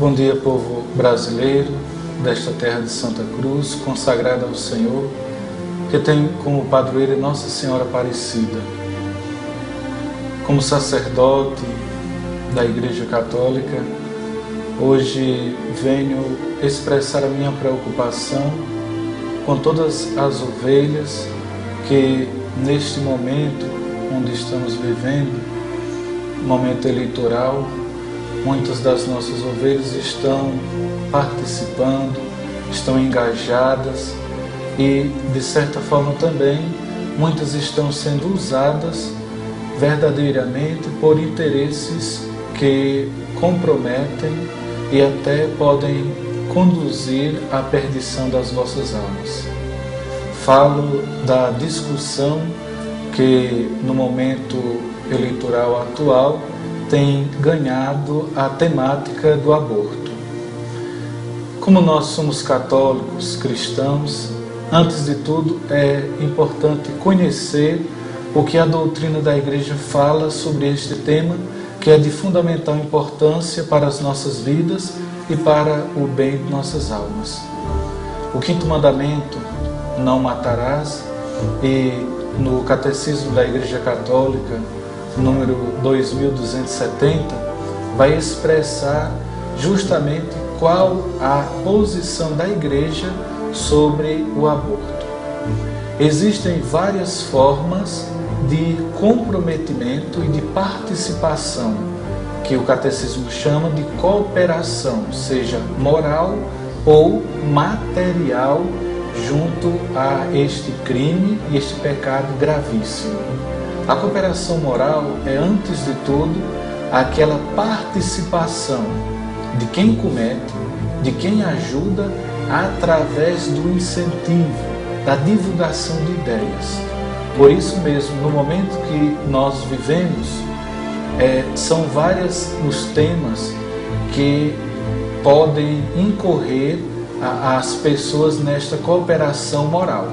Bom dia, povo brasileiro desta terra de Santa Cruz, consagrada ao Senhor, que tem como padroeira Nossa Senhora Aparecida. Como sacerdote da Igreja Católica, hoje venho expressar a minha preocupação com todas as ovelhas que neste momento onde estamos vivendo, momento eleitoral, muitas das nossas ovelhas estão participando, estão engajadas e, de certa forma também, muitas estão sendo usadas verdadeiramente por interesses que comprometem e até podem conduzir à perdição das vossas almas. Falo da discussão que, no momento eleitoral atual, tem ganhado a temática do aborto. Como nós somos católicos, cristãos, antes de tudo é importante conhecer o que a doutrina da Igreja fala sobre este tema, que é de fundamental importância para as nossas vidas e para o bem de nossas almas. O quinto mandamento, não matarás, e no Catecismo da Igreja Católica, número 2270, vai expressar justamente qual a posição da Igreja sobre o aborto. Existem várias formas de comprometimento e de participação, que o Catecismo chama de cooperação, seja moral ou material, junto a este crime e este pecado gravíssimo. A cooperação moral é, antes de tudo, aquela participação de quem comete, de quem ajuda, através do incentivo, da divulgação de ideias. Por isso mesmo, no momento que nós vivemos, são vários os temas que podem incorrer as pessoas nesta cooperação moral.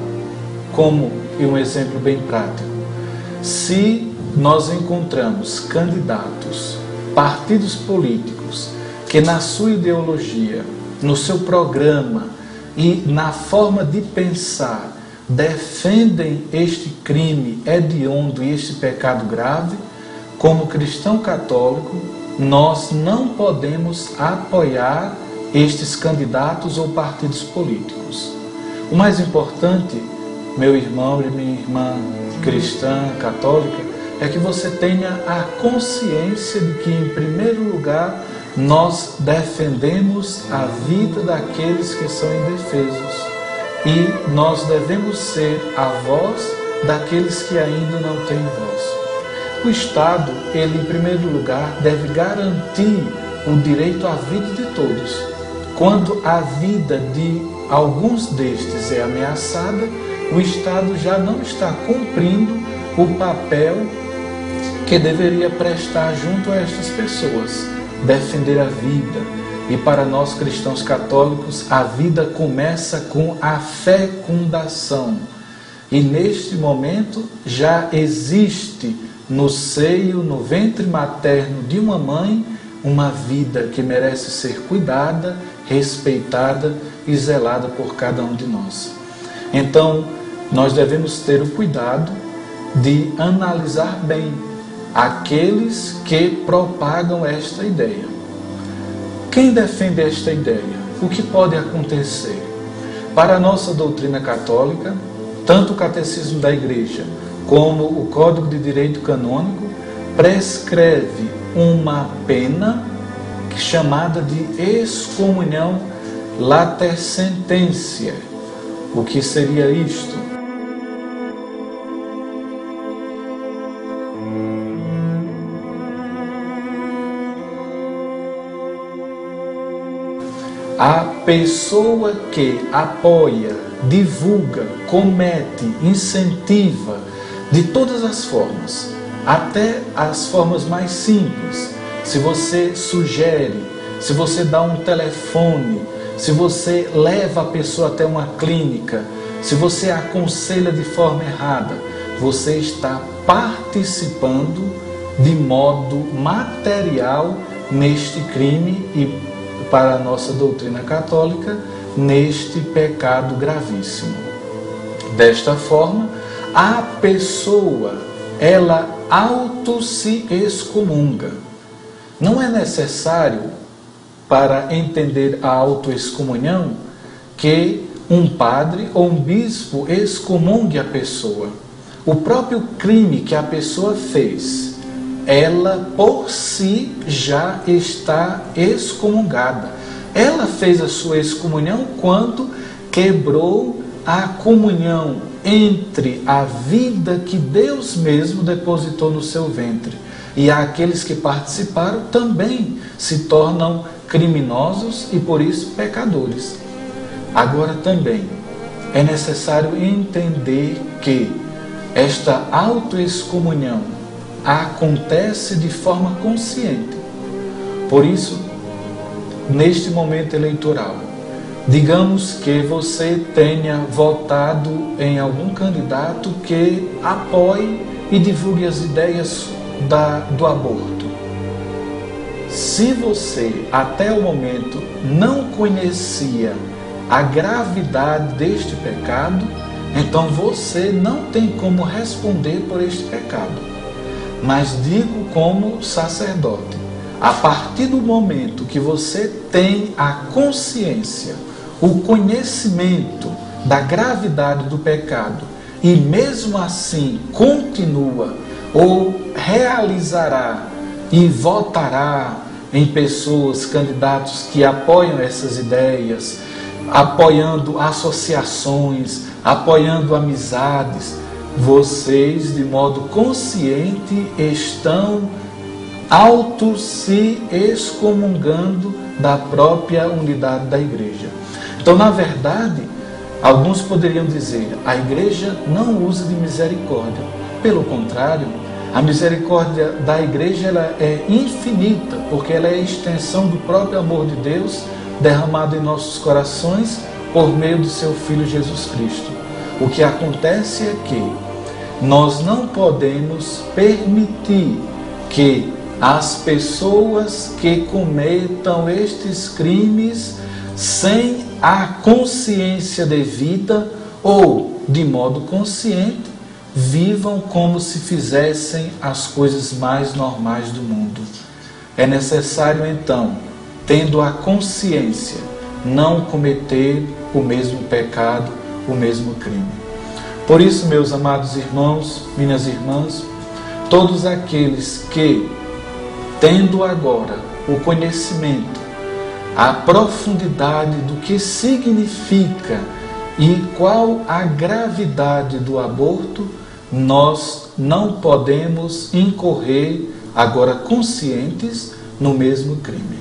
Como um exemplo bem prático, se nós encontramos candidatos, partidos políticos, que na sua ideologia, no seu programa e na forma de pensar defendem este crime hediondo e este pecado grave, como cristão católico, nós não podemos apoiar estes candidatos ou partidos políticos. O mais importante, meu irmão e minha irmã cristã, católica, é que você tenha a consciência de que, em primeiro lugar, nós defendemos a vida daqueles que são indefesos e nós devemos ser a voz daqueles que ainda não têm voz. O Estado, ele, em primeiro lugar, deve garantir o direito à vida de todos. Quando a vida de alguns destes é ameaçada, o Estado já não está cumprindo o papel que deveria prestar junto a estas pessoas, defender a vida. E para nós cristãos católicos, a vida começa com a fecundação. E neste momento já existe no seio, no ventre materno de uma mãe, uma vida que merece ser cuidada, respeitada e zelada por cada um de nós. Então, nós devemos ter o cuidado de analisar bem aqueles que propagam esta ideia. Quem defende esta ideia? O que pode acontecer? Para a nossa doutrina católica, tanto o Catecismo da Igreja como o Código de Direito Canônico prescreve uma pena chamada de excomunhão later sententia. O que seria isto? A pessoa que apoia, divulga, comete, incentiva, de todas as formas, até as formas mais simples. Se você sugere, se você dá um telefone, se você leva a pessoa até uma clínica, se você aconselha de forma errada, você está participando de modo material neste crime e para a nossa doutrina católica, neste pecado gravíssimo. Desta forma, a pessoa, ela auto se excomunga. Não é necessário, para entender a autoexcomunhão, que um padre ou um bispo excomungue a pessoa. O próprio crime que a pessoa fez, ela por si já está excomungada. Ela fez a sua excomunhão quando quebrou a comunhão entre a vida que Deus mesmo depositou no seu ventre. E aqueles que participaram também se tornam criminosos e por isso pecadores. Agora também é necessário entender que esta autoexcomunhão acontece de forma consciente. Por isso, neste momento eleitoral, digamos que você tenha votado em algum candidato que apoie e divulgue as ideias do aborto. Se você, até o momento, não conhecia a gravidade deste pecado, então você não tem como responder por este pecado. Mas digo como sacerdote, a partir do momento que você tem a consciência, o conhecimento da gravidade do pecado, e mesmo assim continua ou realizará e votará em pessoas, candidatos que apoiam essas ideias, apoiando associações, apoiando amizades, vocês, de modo consciente, estão se excomungando da própria unidade da igreja. Então, na verdade, alguns poderiam dizer, a igreja não usa de misericórdia. Pelo contrário, a misericórdia da igreja ela é infinita, porque ela é a extensão do próprio amor de Deus derramado em nossos corações por meio do seu Filho Jesus Cristo. O que acontece é que nós não podemos permitir que as pessoas que cometam estes crimes sem a consciência devida ou de modo consciente, vivam como se fizessem as coisas mais normais do mundo. É necessário então, tendo a consciência, não cometer o mesmo pecado, o mesmo crime. Por isso, meus amados irmãos, minhas irmãs, todos aqueles que, tendo agora o conhecimento, a profundidade do que significa e qual a gravidade do aborto, nós não podemos incorrer, agora conscientes, no mesmo crime.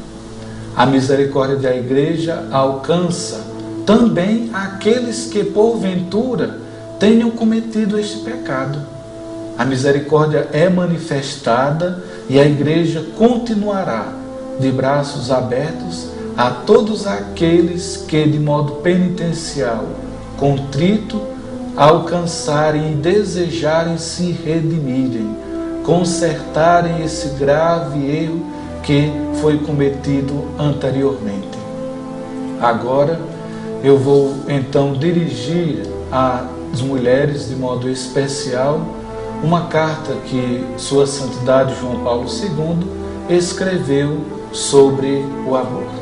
A misericórdia da igreja alcança também aqueles que porventura tenham cometido este pecado. A misericórdia é manifestada e a igreja continuará de braços abertos a todos aqueles que de modo penitencial, contrito, alcançarem e desejarem se redimirem, consertarem esse grave erro que foi cometido anteriormente. Agora eu vou então dirigir às mulheres de modo especial uma carta que Sua Santidade João Paulo II escreveu sobre o aborto.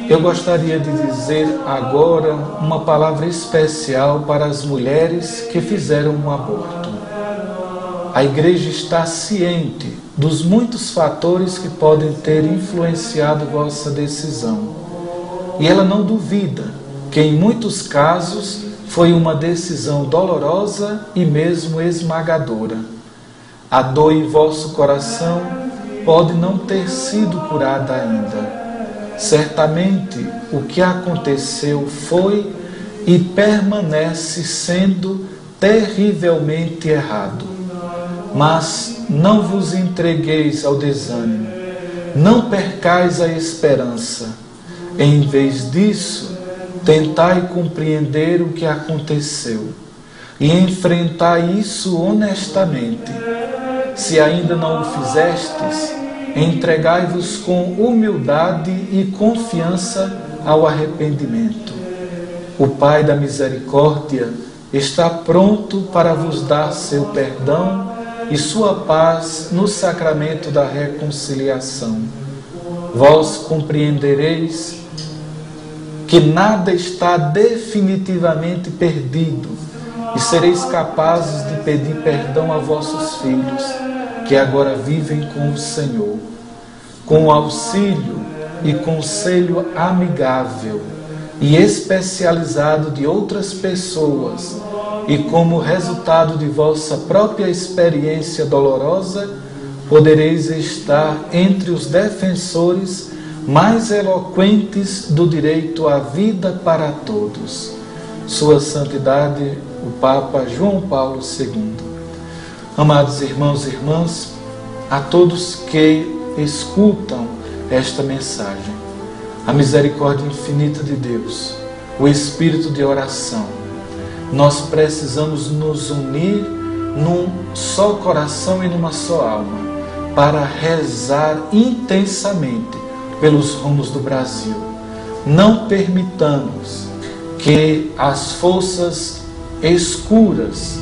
Eu gostaria de dizer agora uma palavra especial para as mulheres que fizeram um aborto. A igreja está ciente dos muitos fatores que podem ter influenciado vossa decisão. E ela não duvida que em muitos casos foi uma decisão dolorosa e mesmo esmagadora. A dor em vosso coração pode não ter sido curada ainda. Certamente o que aconteceu foi e permanece sendo terrivelmente errado. Mas não vos entregueis ao desânimo, não percais a esperança. Em vez disso, tentai compreender o que aconteceu e enfrentai isso honestamente. Se ainda não o fizestes, entregai-vos com humildade e confiança ao arrependimento. O Pai da misericórdia está pronto para vos dar seu perdão e sua paz no sacramento da reconciliação. Vós compreendereis que nada está definitivamente perdido e sereis capazes de pedir perdão a vossos filhos, que agora vivem com o Senhor, com o auxílio e conselho amigável e especializado de outras pessoas, e como resultado de vossa própria experiência dolorosa, podereis estar entre os defensores mais eloquentes do direito à vida para todos. Sua Santidade, o Papa João Paulo II. Amados irmãos e irmãs, a todos que escutam esta mensagem, a misericórdia infinita de Deus, o espírito de oração, nós precisamos nos unir num só coração e numa só alma para rezar intensamente pelos rumos do Brasil. Não permitamos que as forças escuras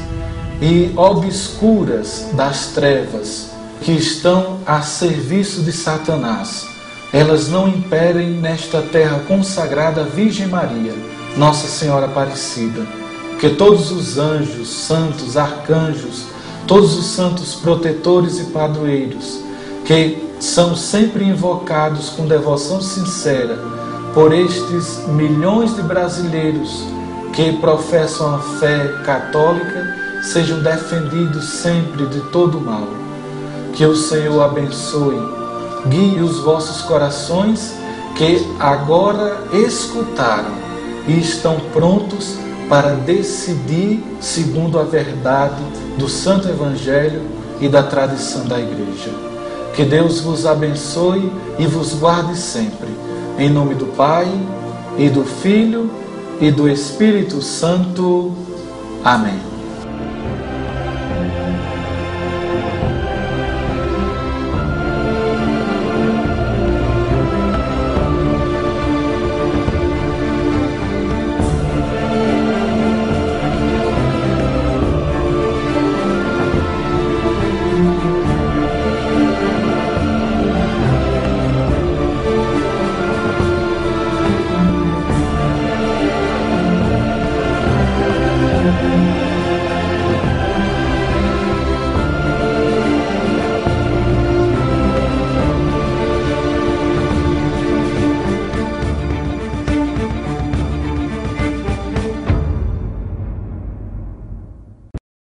e obscuras das trevas que estão a serviço de Satanás, elas não imperem nesta terra consagrada à Virgem Maria, Nossa Senhora Aparecida. Que todos os anjos, santos, arcanjos, todos os santos protetores e padroeiros, que são sempre invocados com devoção sincera por estes milhões de brasileiros que professam a fé católica, sejam defendidos sempre de todo o mal. Que o Senhor abençoe, guie os vossos corações que agora escutaram e estão prontos para decidir segundo a verdade do Santo Evangelho e da tradição da Igreja. Que Deus vos abençoe e vos guarde sempre. Em nome do Pai, e do Filho, e do Espírito Santo. Amém.